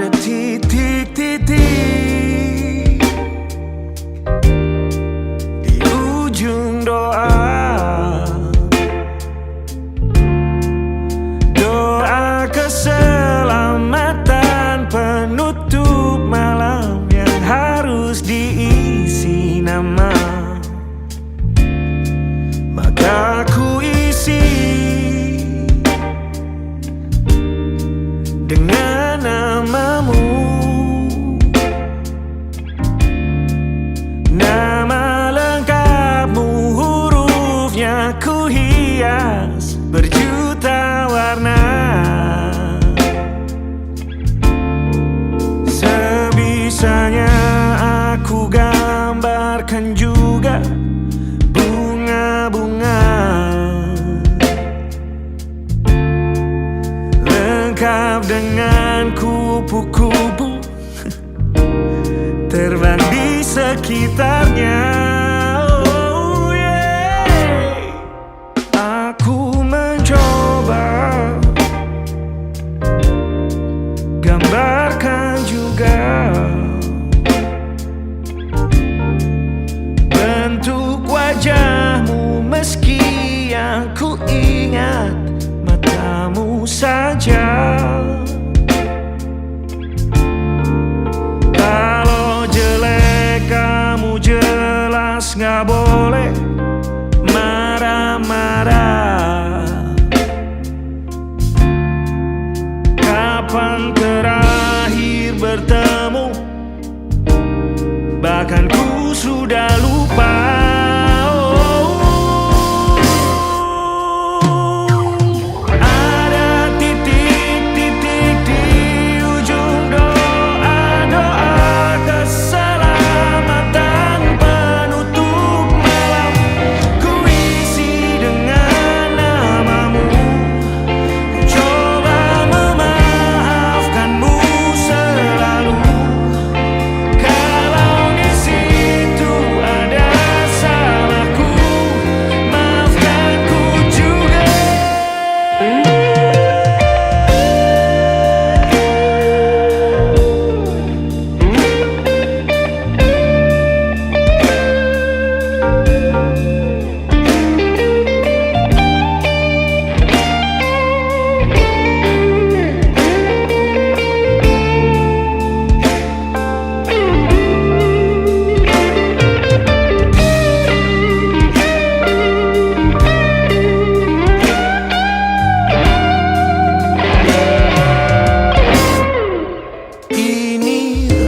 ada titik-titik di ujung doa, doa keselamatan penutup malam yang harus diisi nama. Maka ku isi dengan namamu, nama lengkapmu, hurufnya ku hias berjuta warna. Sebisanya aku gambarkan juga bunga-bunga, lengkap dengan kupu-kupu terbang di sekitarnya. Oh yeah. Aku mencoba gambarkan juga bentuk wajahmu, meski yang ku ingat matamu saja. Kalau jelek kamu jelas gak boleh marah-marah. Kapan terakhir bertemu, bahkan ku sudah lupa.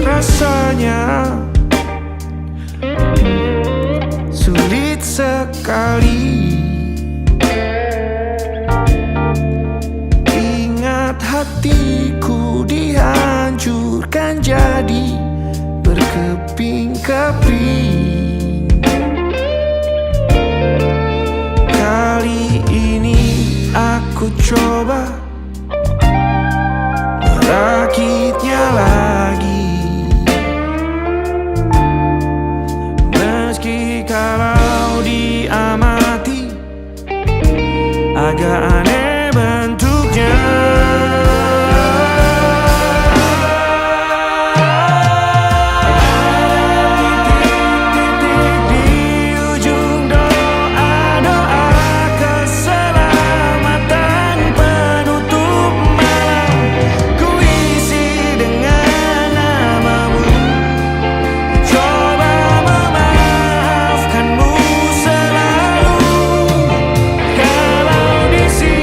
Rasanya sulit sekali ingat hatiku dihancurkan jadi berkeping-keping. Kali ini aku coba merakitnya lagi. Kalau diamati agak aneh bentuknya. See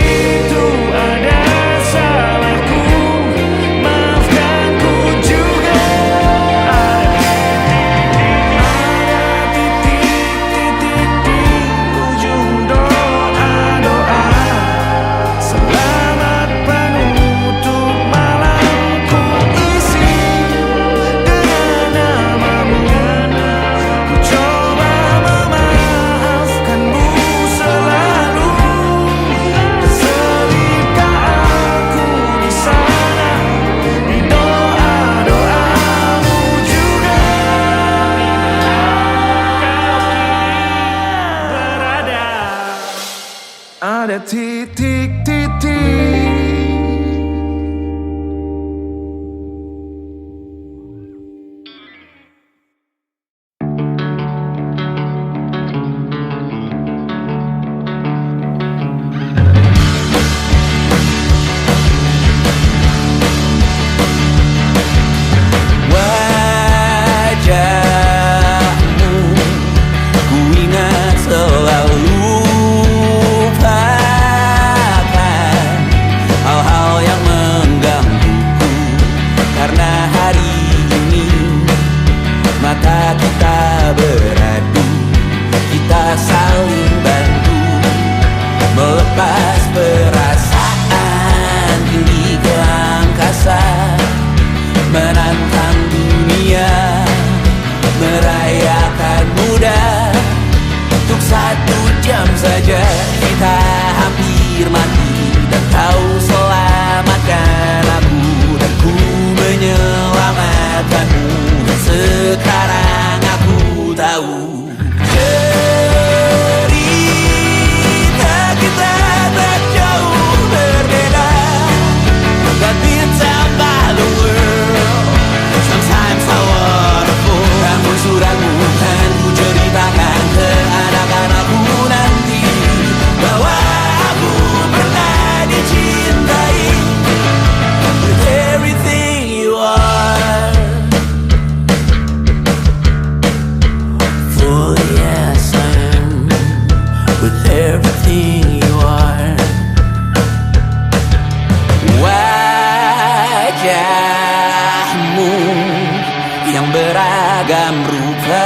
beragam rupa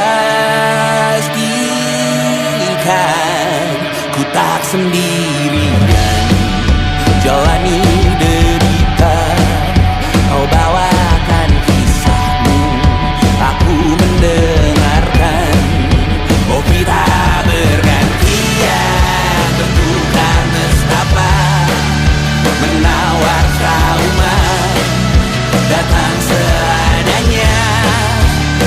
pastikan ku tak sendirian jalani derita. Kau bawakan kisahmu, aku mendengarkan. Oh kita bergantian bertukar nestapa, menawar trauma datang seadanya.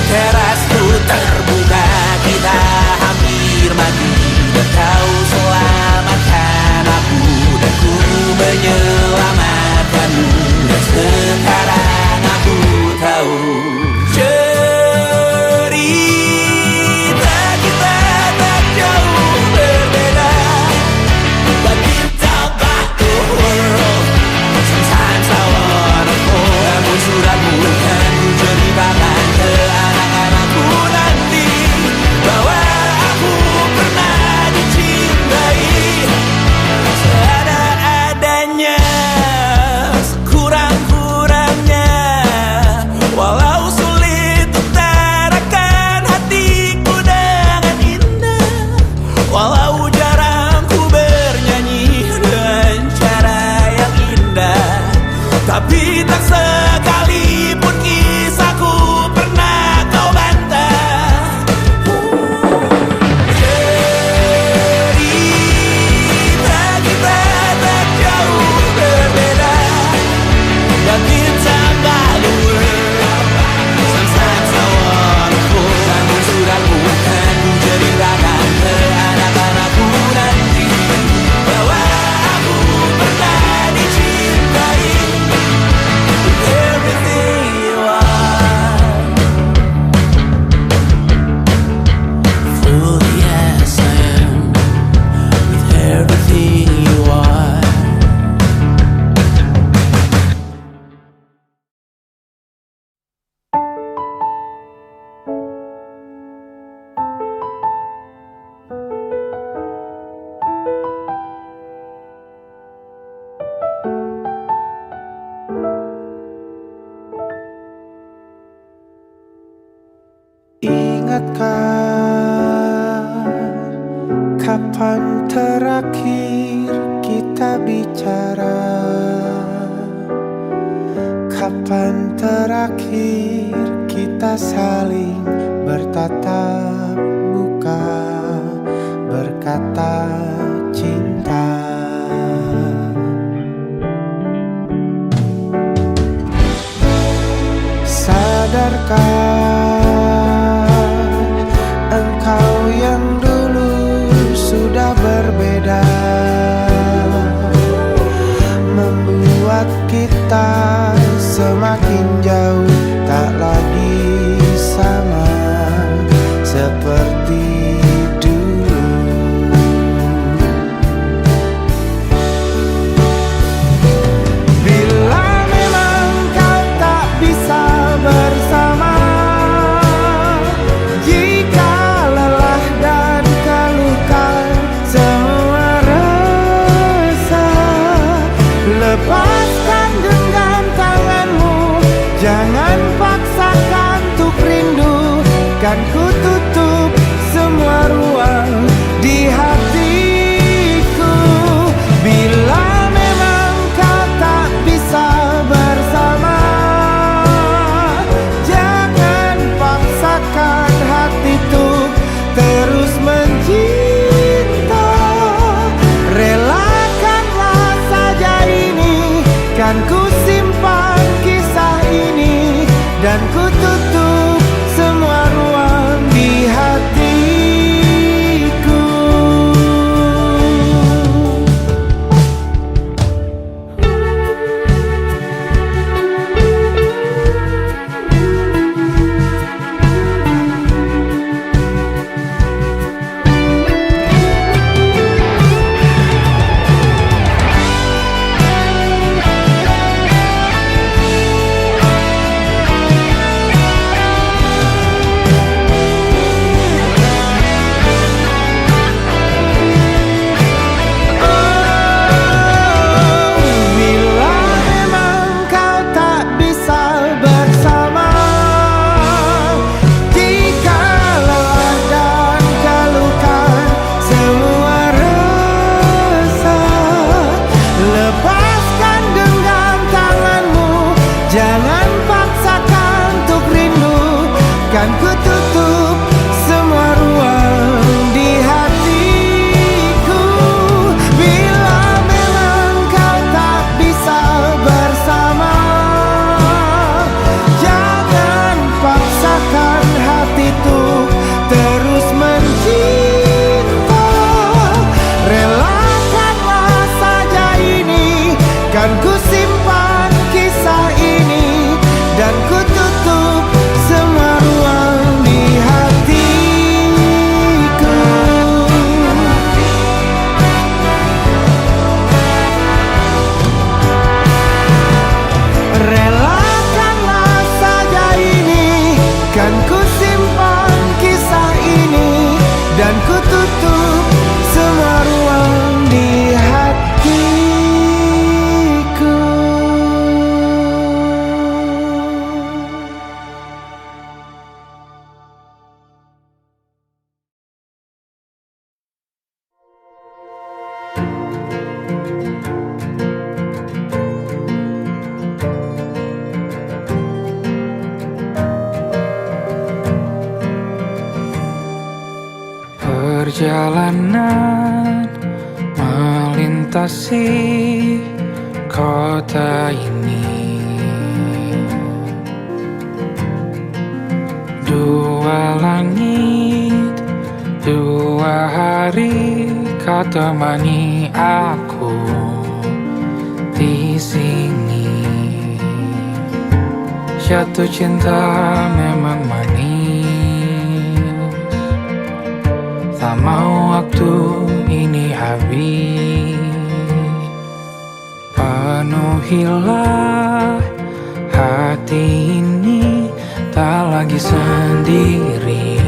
Terasku terbuka, kita hampir mati. Kau selamatkan aku dan ku menyelamatkanmu. Dan sekarang aku tahu cerita kita tak jauh berbeda. But you talk about the world, sometimes I wanna fall. Namun suratmu kan ku ceritakan ke anak-anakku nanti bahwa aku pernah dicintai seadanya, sekurang-kurangnya. Walau sulit utarakan hatiku dengan indah, walau jarang ku bernyanyi dengan cara yang indah, tapi tak sekalipun kisahku pernah kau bantah. Cerita kita tak jauh berbeda, but it's about the world. Sometimes I wanna fall. Namun suratmu kan ku ceritakan ke anak-anakku nanti bahwa aku pernah dicintai. Everything you are, fully as I am, with everything you are. Ingatkah kapan terakhir kita bicara? Kapan terakhir kita saling bertatap muka, berkata cinta? Sadarkah engkau yang dulu sudah berbeda, membuat kita semakin jauh, tak lagi sama seperti dulu. Bila memang kau tak bisa bersama, jika lelah dan keluhkan semua resah, lepaskan genggam tanganmu, jangan paksakan untuk rindu. Kan ku tutup semua ruang di hatiku. Bila memang kau tak bisa bersama, jangan paksakan hati untuk terus mencinta. Relakanlah saja ini, kan ku simpan kisah ini, dan ku tutup semua ruang di dan ku tutup semua ruang di hatiku. Bila memang kau tak bisa bersama, jangan paksakan hati tuh terus mencinta. Relakanlah saja ini, kan ku simpan kisah ini, dan ku tutup semua ruang di hatiku. Relakanlah saja ini, kan ku simpan kisah ini, dan ku tutup semua ruang di hatiku. Perjalanan melintasi kota ini, dua langit, dua hari kau temani aku di sini. Jatuh cinta memang manis, tak mau waktu ini habis. Penuhilah hati ini, tak lagi sendiri.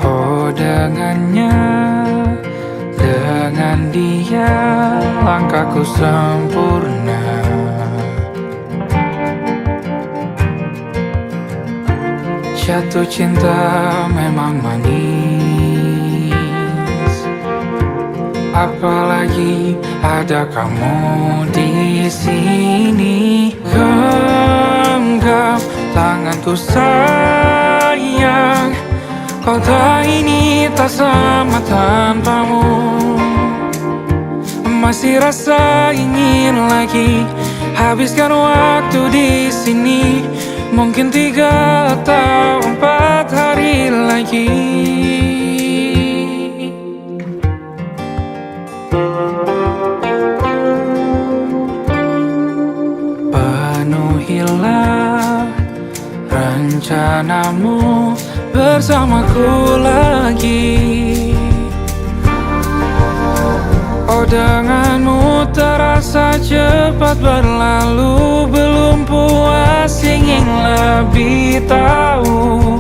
Oh dengannya, dengan dia langkahku sempurna. Jatuh cinta memang manis, apalagi ada kamu di sini. Genggam tanganku sayang, kota ini tak sama tanpamu. Masih rasa ingin lagi habiskan waktu di sini. Mungkin 3 atau 4 hari lagi. Penuhilah rencanamu bersamaku lagi. Oh denganmu terasa cepat berlalu, belum puas ingin lebih tahu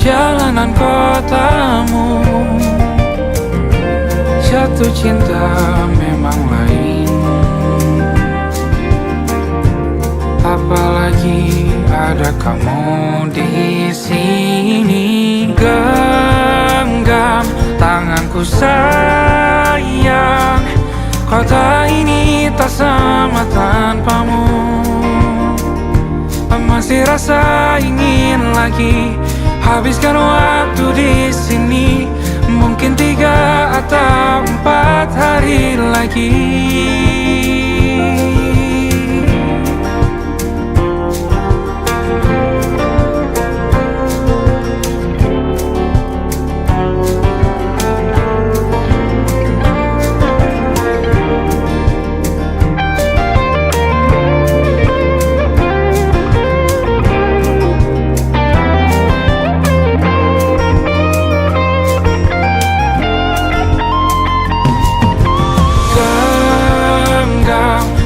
jalanan kotamu. Jatuh cinta memang lain, apalagi ada kamu di sini. Genggam tanganku sayang, kota ini tak sama tanpamu. Masih rasa ingin lagi habiskan waktu di sini. Mungkin 3 atau 4 hari lagi.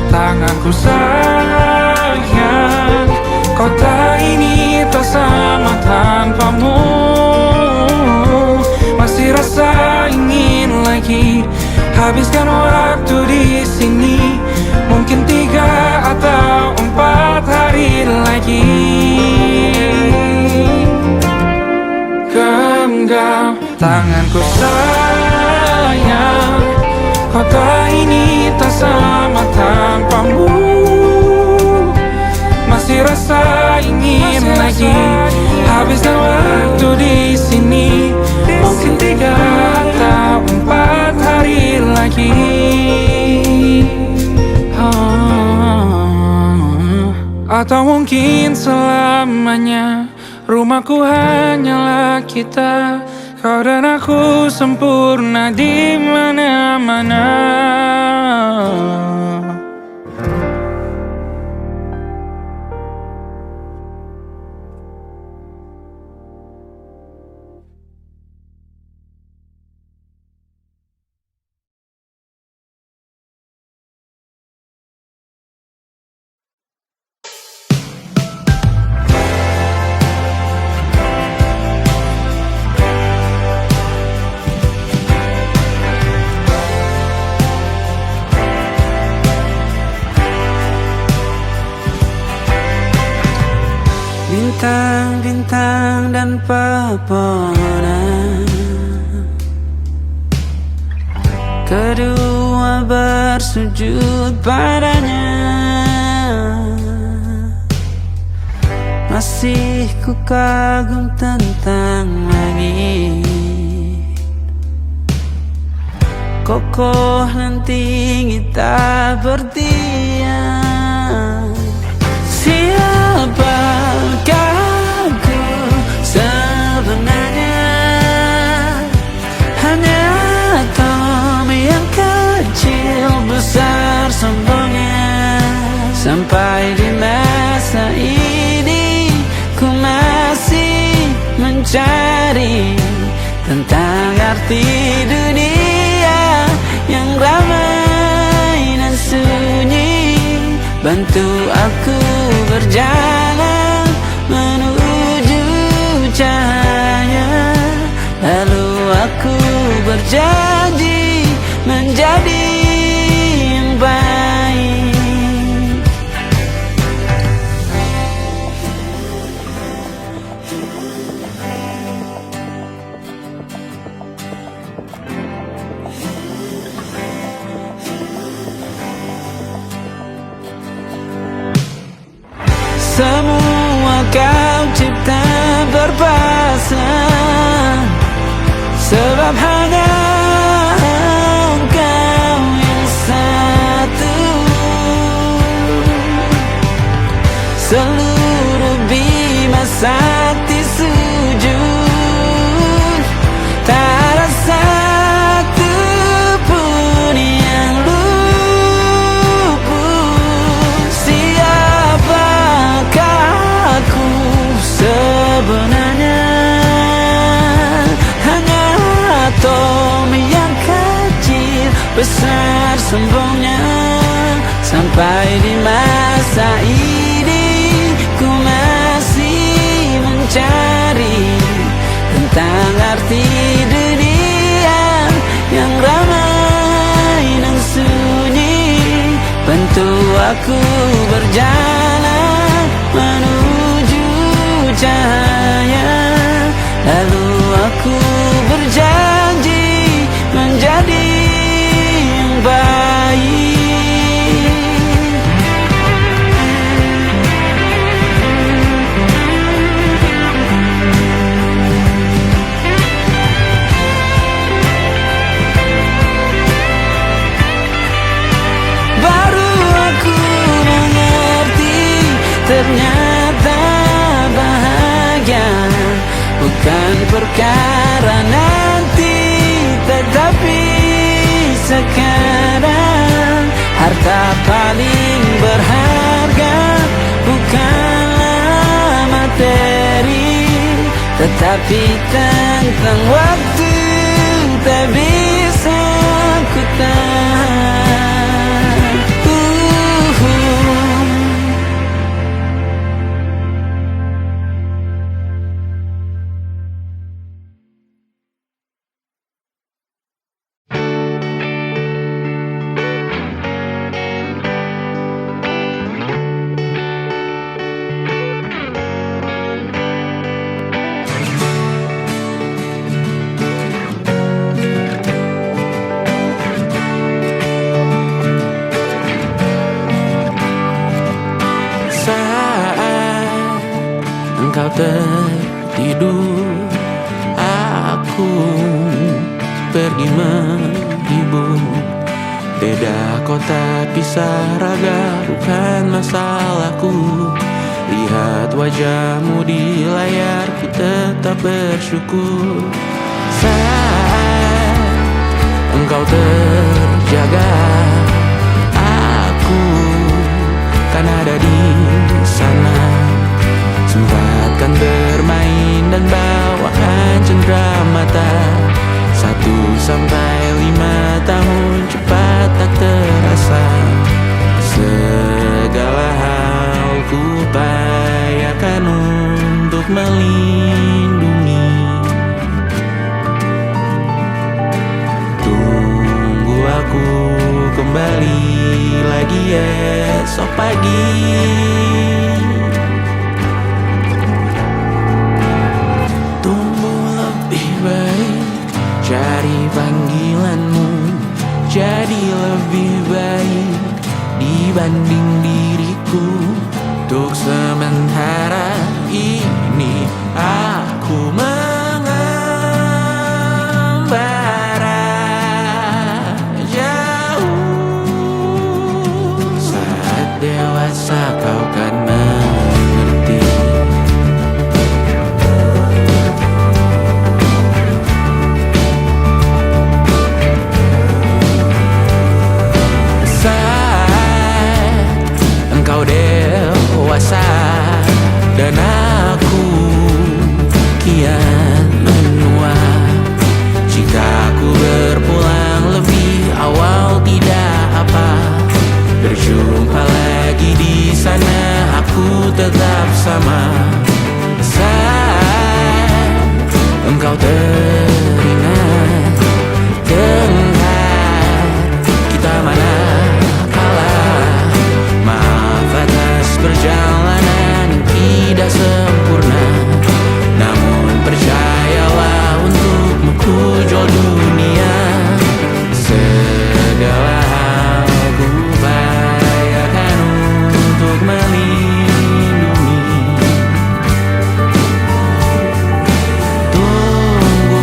Tanganku sayang, kota ini tak sama tanpamu. Masih rasa ingin lagi habiskan waktu di sini. Mungkin 3 atau 4 hari lagi. Genggam tanganku sayang, kota ini tak sama tanpamu. Masih rasa Atau mungkin selamanya rumahku hanyalah kita, kau dan aku sempurna di mana-mana. Bintang-bintang dan pepohonan, kedua bersujud padanya. Masih ku kagum tentang langit, kokoh dan tinggi tak berdiam. Siapakah aku sebenarnya? Hanya atom yang kecil besar sombongnya. Sampai di masa ini ku masih mencari tentang arti dunia yang ramai dan sunyi. Bantu aku berjalan menuju cahaya, lalu aku berjanji menjadi yang baik. Semua kau cipta berpasang, sebab hanya engkau yang satu. Seluruh bima sakti sujud, tak ada satu pun yang luput. Siapakah aku sebenarnya? Hanya atom yang kecil besar sombongnya. Sampai di masa ini ku masih mencari tentang arti dunia yang ramai dan sunyi. Bantu aku berjalan menuju cahaya, lalu aku berjanji menjadi yang baik. Baru aku mengerti, ternyata bahagia bukan perkara nanti, tetapi sekarang. Harta paling berharga bukanlah materi, tetapi tentang waktu tak bisa ku tahan. Engkau tertidur, aku pergi menghibur. Beda kota pisah raga bukan masalahku. Lihat wajahmu di layar, ku tetap bersyukur. Saat engkau terjaga, aku kan ada di sana. Sempatkan bermain dan bawakan cenderamata. 1-5 tahun cepat tak terasa. Segala hal ku upayakan untuk melindungi. Tunggu aku kembali lagi esok pagi. Tumbuh lebih baik, cari panggilanmu, jadi lebih baik dibanding diriku. Untuk sementara ini aku mengembara jauh. Saat dewasa kau kan mengerti. Engkau dewasa dan aku kian menua. Jika aku berpulang lebih awal tidak apa. Berjumpa lagi di sana, aku tetap sama. Saat engkau teringat dengar kita mana perjalanan tidak sempurna, namun percayalah untukmu ku jual dunia. Segala hal ku upayakan untuk melindungi. Tunggu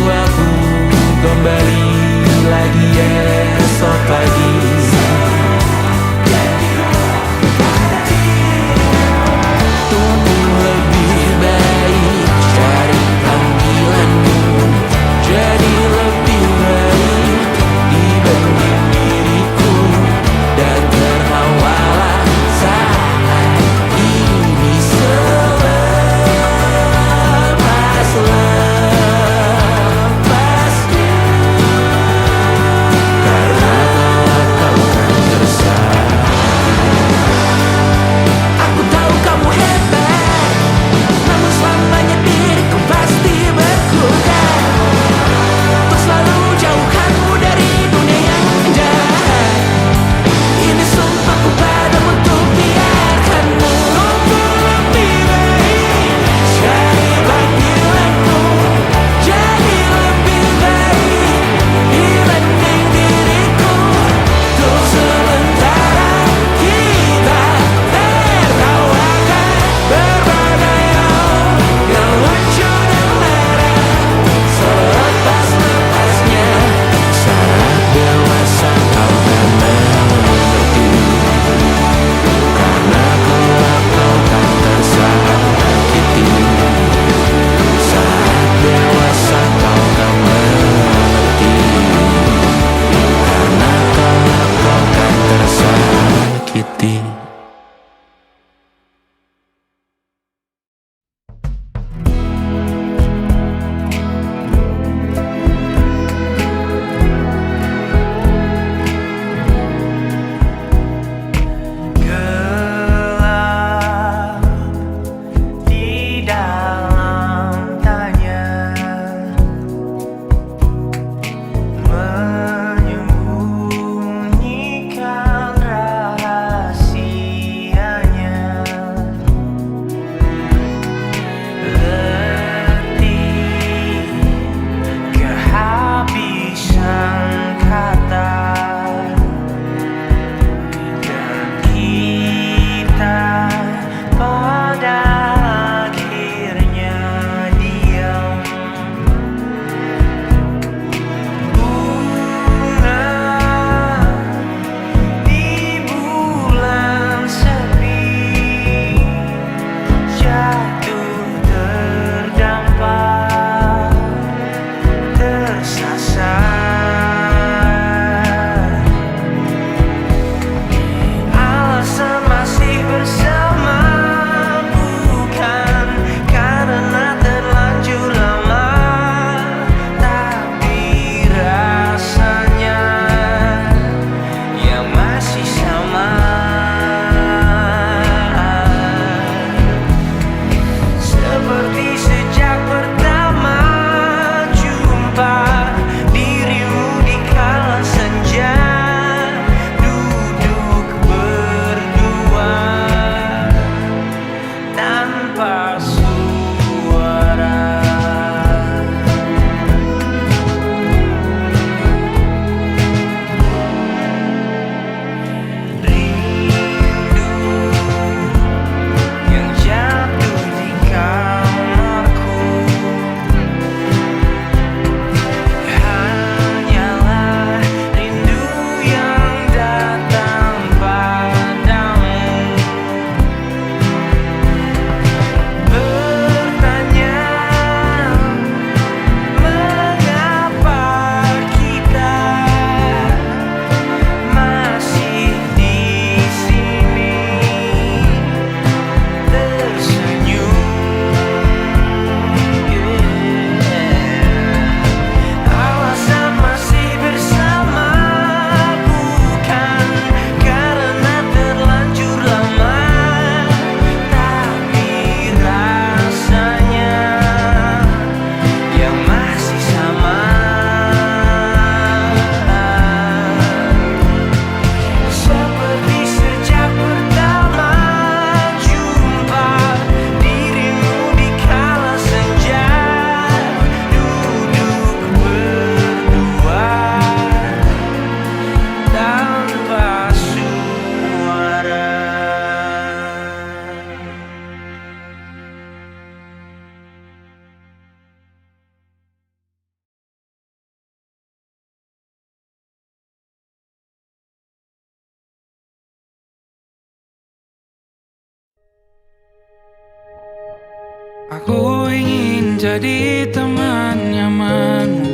Aku ingin jadi teman nyamanmu,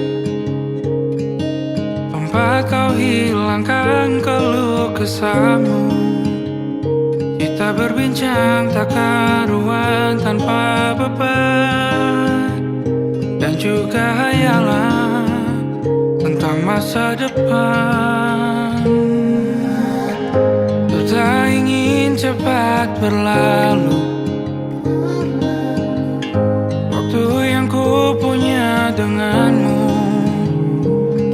tempat kau hilangkan keluh kesahmu. Kita berbincang tak karuan tanpa beban, dan juga hayalan tentang masa depan. Ku tak ingin cepat berlalu waktu yang ku punya denganmu.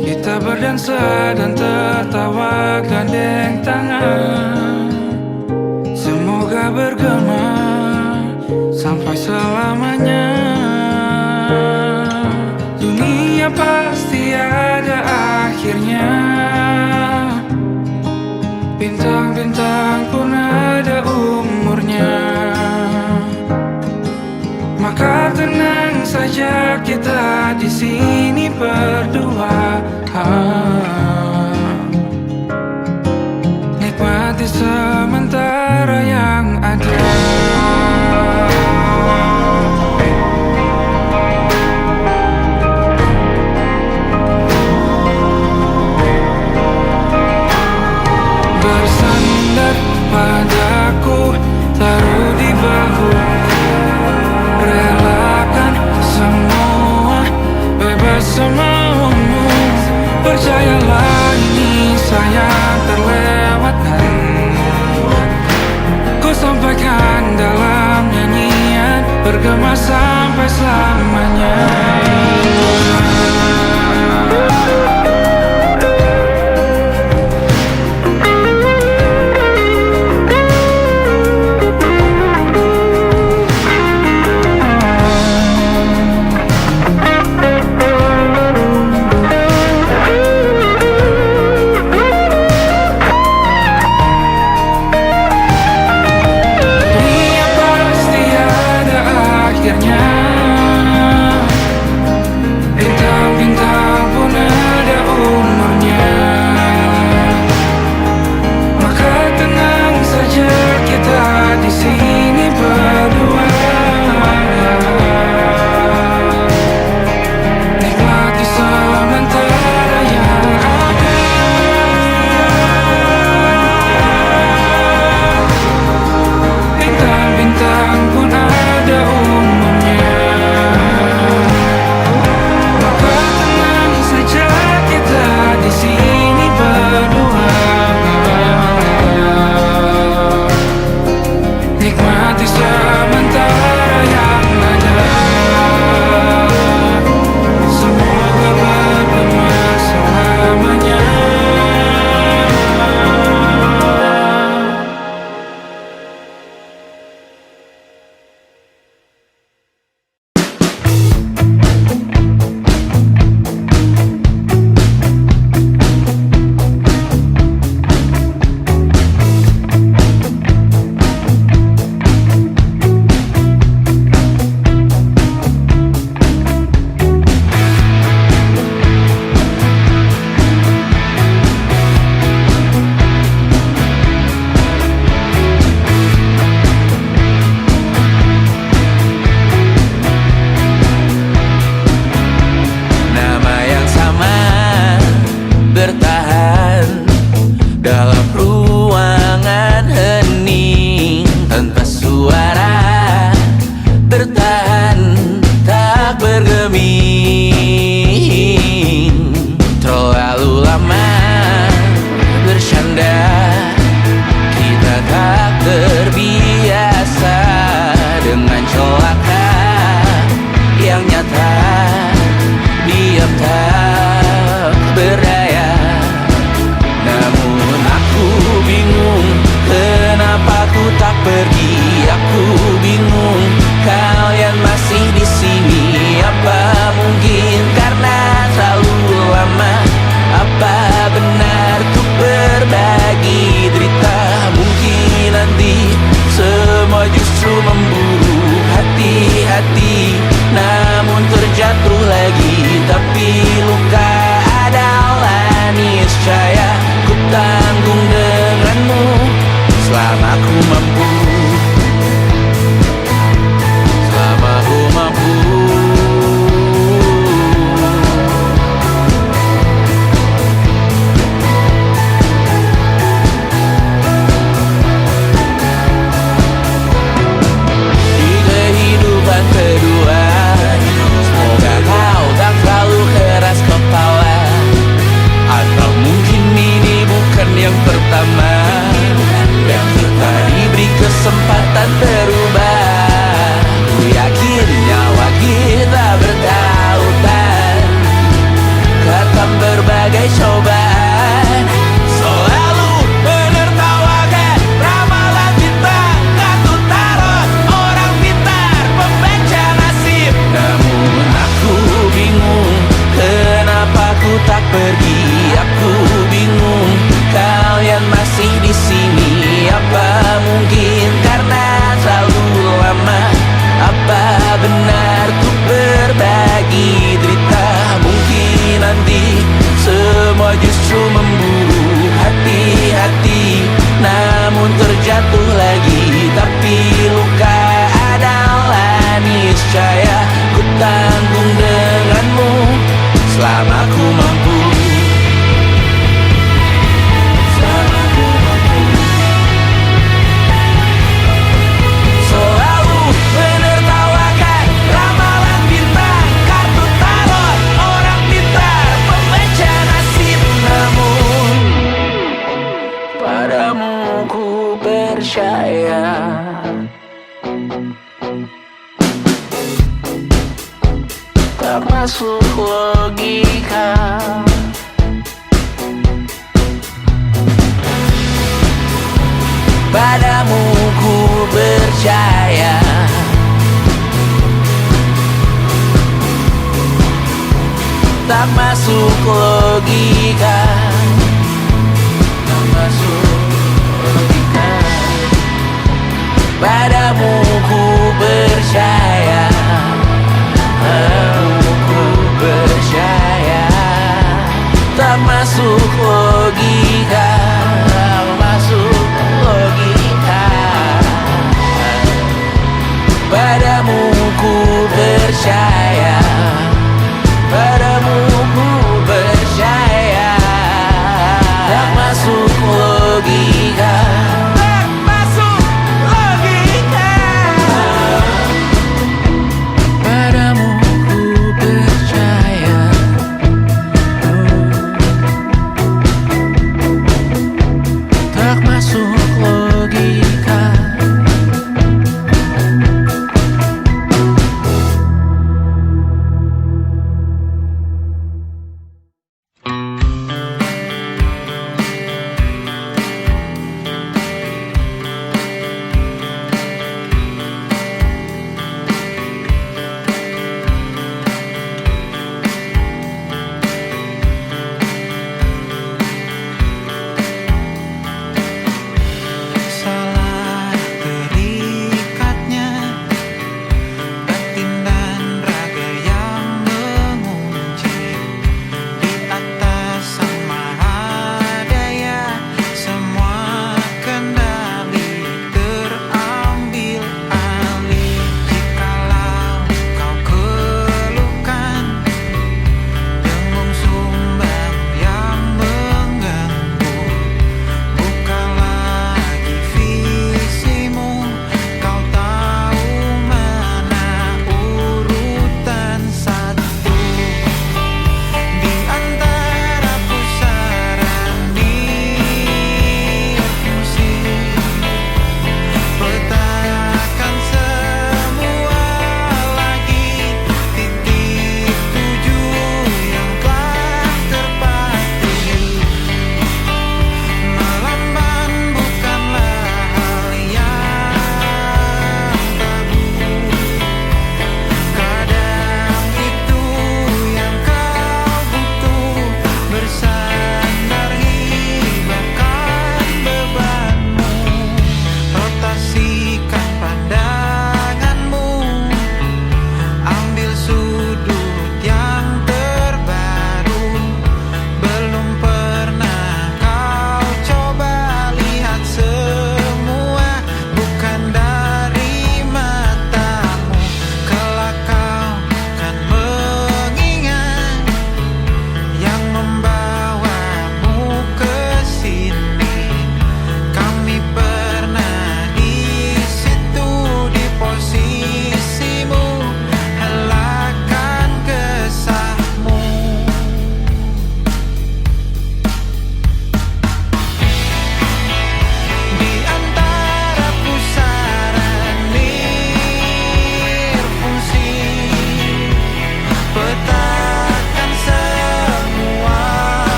Kita berdansa dan tertawa gandeng tangan, semoga bergema sampai selamanya. Dunia pasti ada akhirnya, bintang-bintang pun ada umurnya. Maka tenang saja kita di sini berdua, nikmati sementara yang ada. Bersandar padaku, taruh di bahuku, relakan semua, bebas semaumu. Percayalah ini sayang terlewatkan, ku sampaikan dalam nyanyian, bergema sampai selamanya. Tapi luka adalah niscaya. Ku tanggung denganmu selama ku mampu. Selama ku mampu. Selalu menertawakan ramalan bintang, kartu tarot orang pintar, pembaca nasib. Namun padamu ku percaya. Tak masuk logika. Padamu ku percaya. Tak masuk logika. Tak masuk logika. Padamu ku percaya. Padamu ku percaya. Tak masuk logika. Tak masuk logika. Padamu ku percaya. Padamu ku percaya.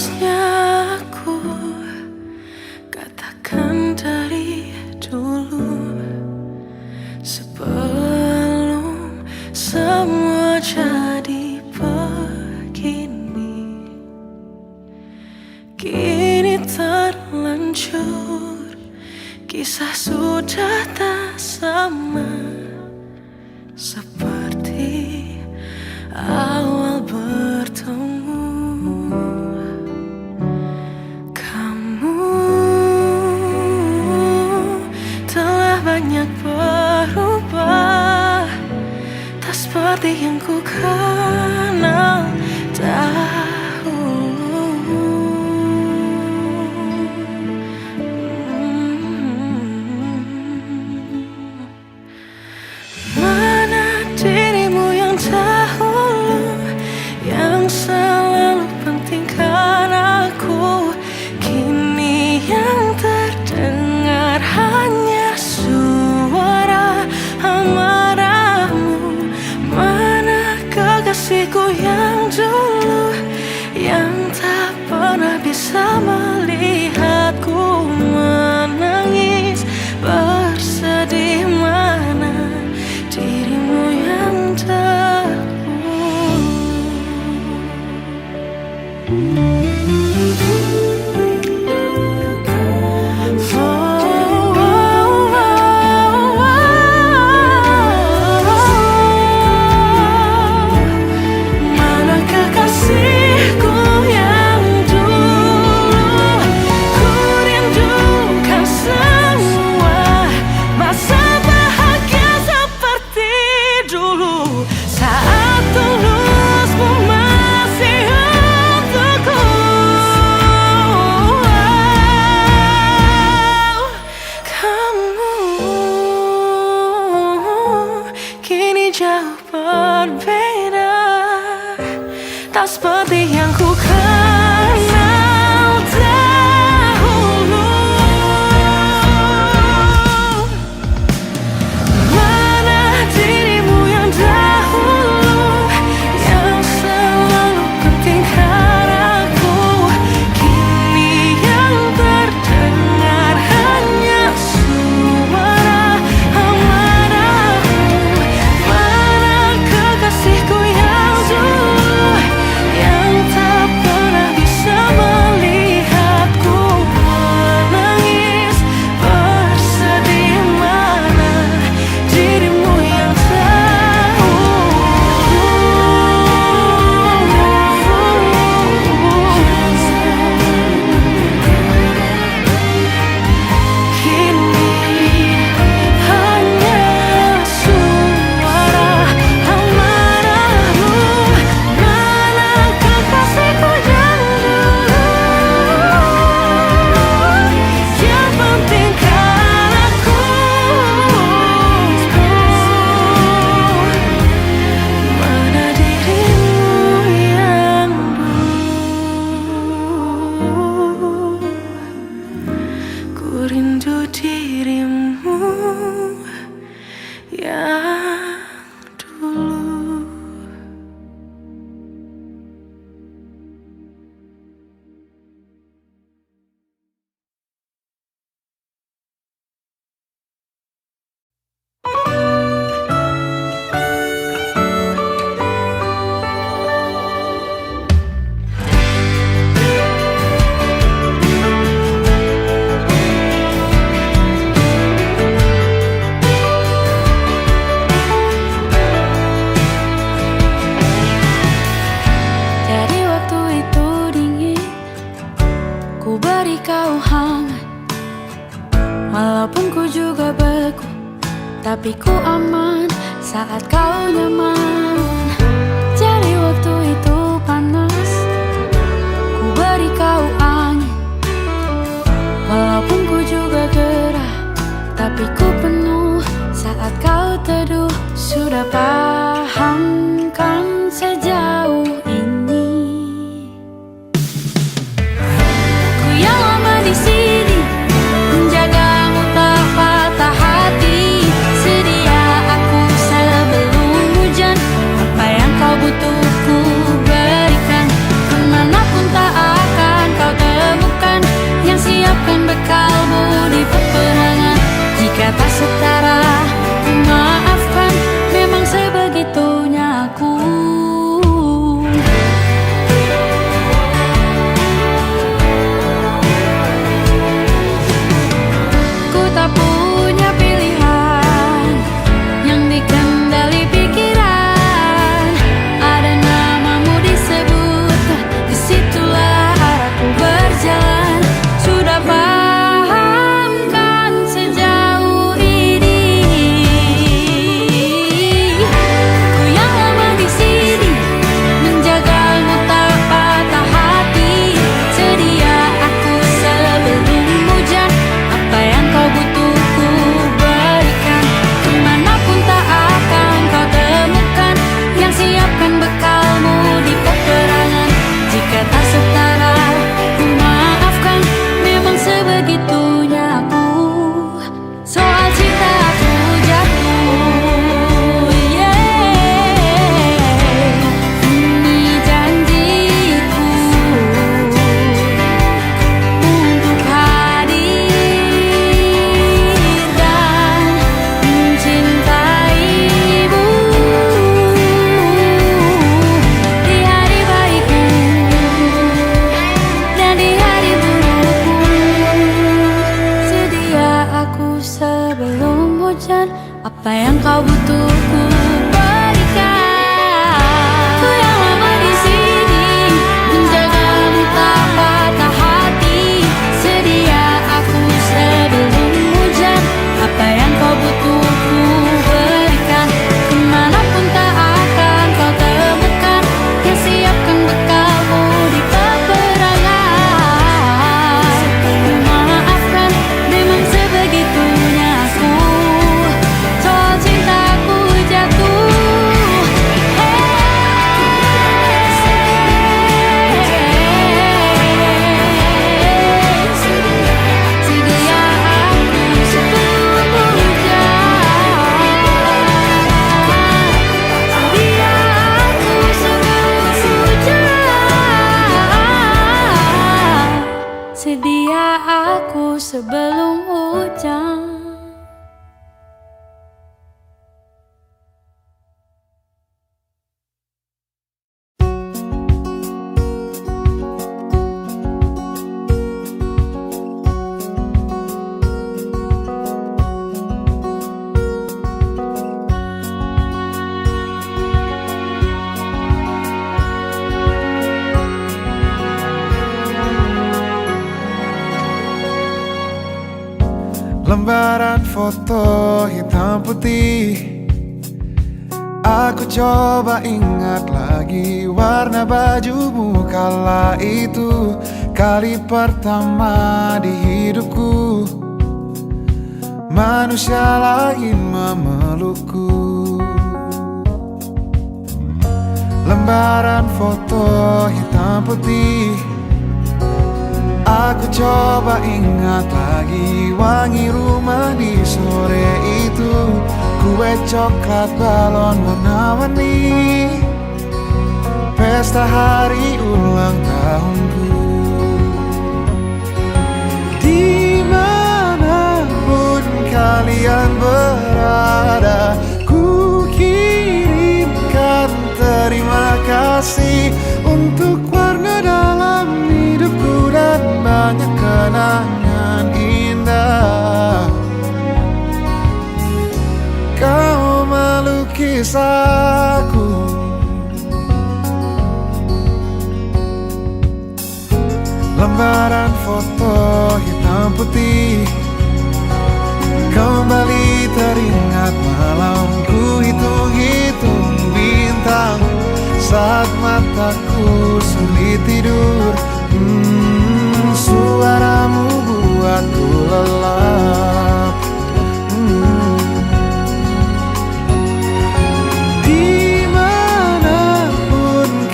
Harusnya aku katakan dari dulu, sebelum semua jadi begini. Kini terlanjur, kisah sudah tak sama seperti awal bertemu. Kamu telah banyak berubah, tak seperti yang ku kenal dahulu. Mana dirimu yang dahulu, yang selalu pentingkan aku. Kini yang terdengar hanya suara amarahmu. Mana kekasihku yang dulu, yang tak pernah bisa melihatku menangis bersedih. Mana dirimu yang mana kekasihku yang dulu, ku rindukan semua masa bahagia seperti dulu, saat tulusmu masih untukku. Kamu kini jauh berbeda, tak seperti yang ku kenal dahulu. Mana dirimu yang dahulu, yang selalu pentingkan aku. Kini yang terdengar hanya suara amarahmu. Mana kekasihku yang dulu, yang tak pernah bisa melihatku menangis bersedih. Mana dirimu yang kini hanya suara amarahmu. Mana kekasihku yang dulu, yang pentingkan aku. Mana dirimu yang dulu, ku rindu dirimu yang dulu. Jadi waktu itu dingin, ku beri kau hangat. Walaupun ku juga beku, tapi ku aman saat kau nyaman. Jadi waktu itu panas, ku beri kau angin. Walaupun ku juga gerah, tapi ku penuh saat kau teduh. Sudah paham kan sejauh ini, ku yang lama di sini menjagamu tak patah hati. Sedia aku sebelum hujan sebelum hujan. Lembaran foto hitam putih, aku coba ingat lagi warna bajumu kala itu. Kali pertama di hidupku manusia lain memelukku. Lembaran foto hitam putih, aku coba ingat lagi wangi rumah di sore itu. Kue coklat, balon warna-warni, pesta hari ulang tahunku. Dimanapun kalian berada, ku kirimkan terima kasih untuk warna dalam hidupku dan banyak kenangan indah. Kau melukis aku, lembaran foto hitam putih, kembali teringat malamku hitung-hitung bintang saat mataku sulit tidur. Suaramu buatku lelap. Dimanapun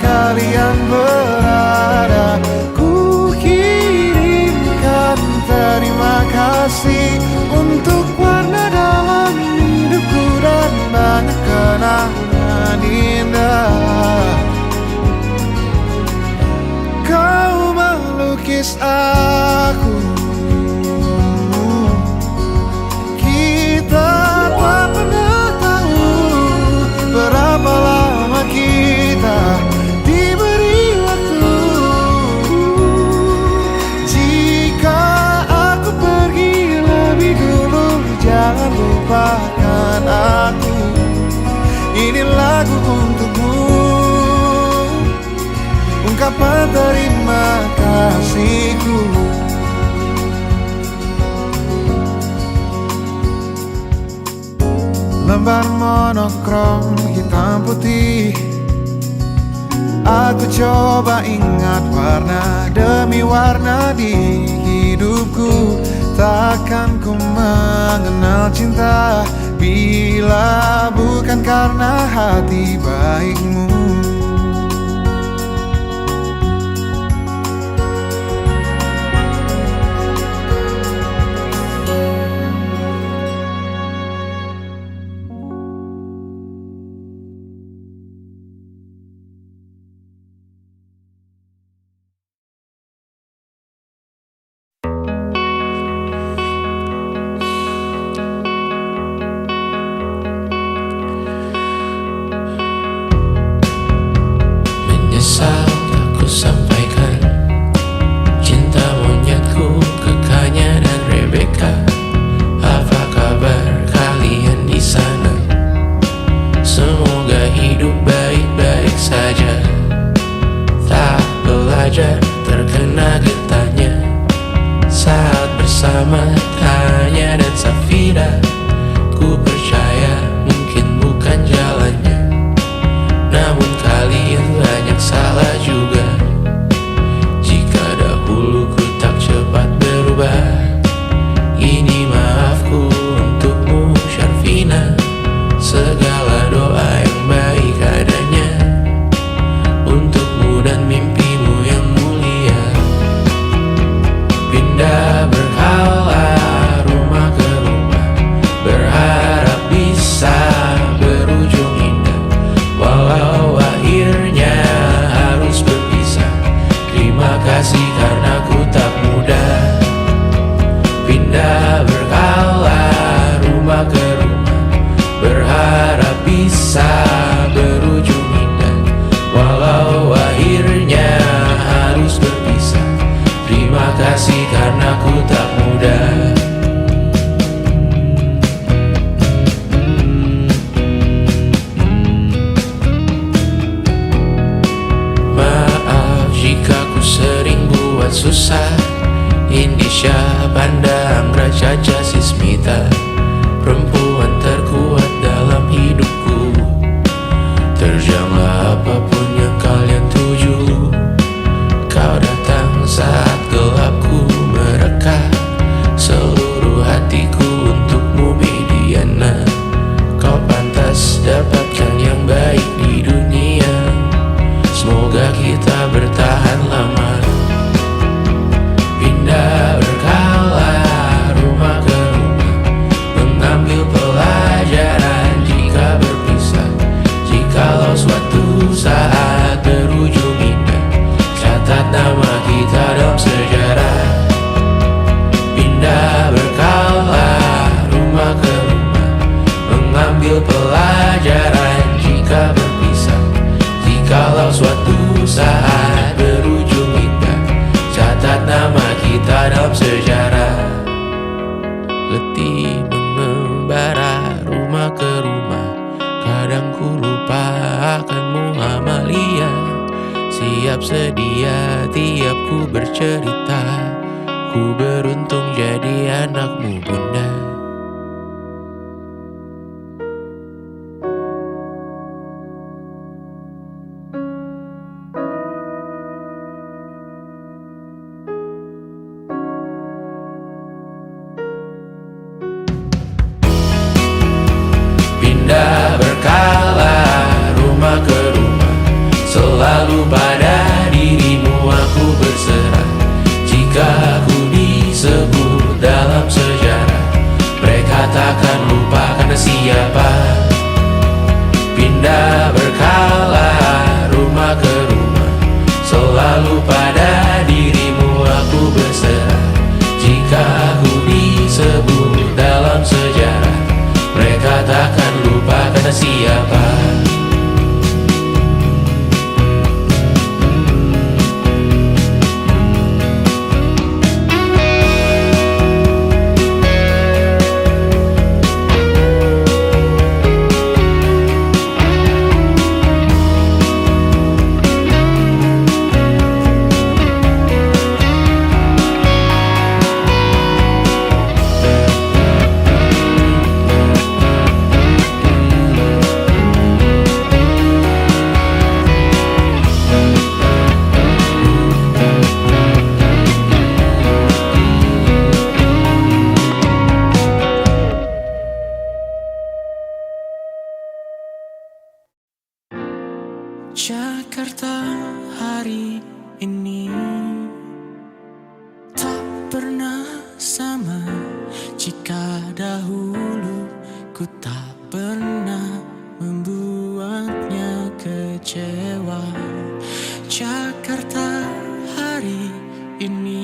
kalian berada, ku kirimkan terima kasih untuk warna dalam hidupku dan banyak kenangan indah. Kau melukis aku, kita tak pernah tahu berapa lama kita diberi waktu. Jika aku pergi lebih dulu, jangan lupakan aku. Ini lagu untukmu, ungkapan terima kasihku. Lembar monokrom hitam putih, aku coba ingat warna demi warna di hidupku. Takkan ku mengenal cinta bila bukan karena hati baikmu. Menyesal tak ku sampaikan cinta monyetku ke Kanya dan Rebecca. Apa kabar kalian di sana? Semoga hidup baik-baik saja. Tak belajar terkena getahnya saat bersama Tanya dan Safira. Ku percaya mungkin bukan jalannya, namun kalian banyak salah juga. susah. Indonesia pandang Raja Jasismita, perempuan terkuat dalam hidupku. Terjanglah apapun yang kalian tuju. Kau datang saat gelapku mereka, seluruh hatiku untukmu Mediana. Kau pantas dapatkan yang baik di dunia. Semoga kita bertahan lama. Pindah berkala rumah ke rumah, mengambil pelajaran jika berpisah. Jikalau suatu saat berujung indah, catat nama kita dalam sejarah. Pindah berkala rumah ke rumah, mengambil pelajaran jika berpisah. Jikalau suatu saat berujung indah, catat nama kita dalam sejarah. Letih mengembara rumah ke rumah, kadang ku lupa akanmu Amalia. Siap sedia tiap ku bercerita, ku beruntung jadi anakmu bunda. Pindah berkala rumah ke rumah, selalu pada dirimu aku berserah. Jika aku disebut dalam sejarah, mereka takkan lupa karena siapa. Pindah berkala rumah ke rumah, selalu pada dirimu aku berserah. Jika aku disebut dalam sejarah, mereka takkan lupa karena siapa. Jakarta hari ini tak pernah sama. Jika dahulu ku tak pernah membuatnya kecewa, Jakarta hari ini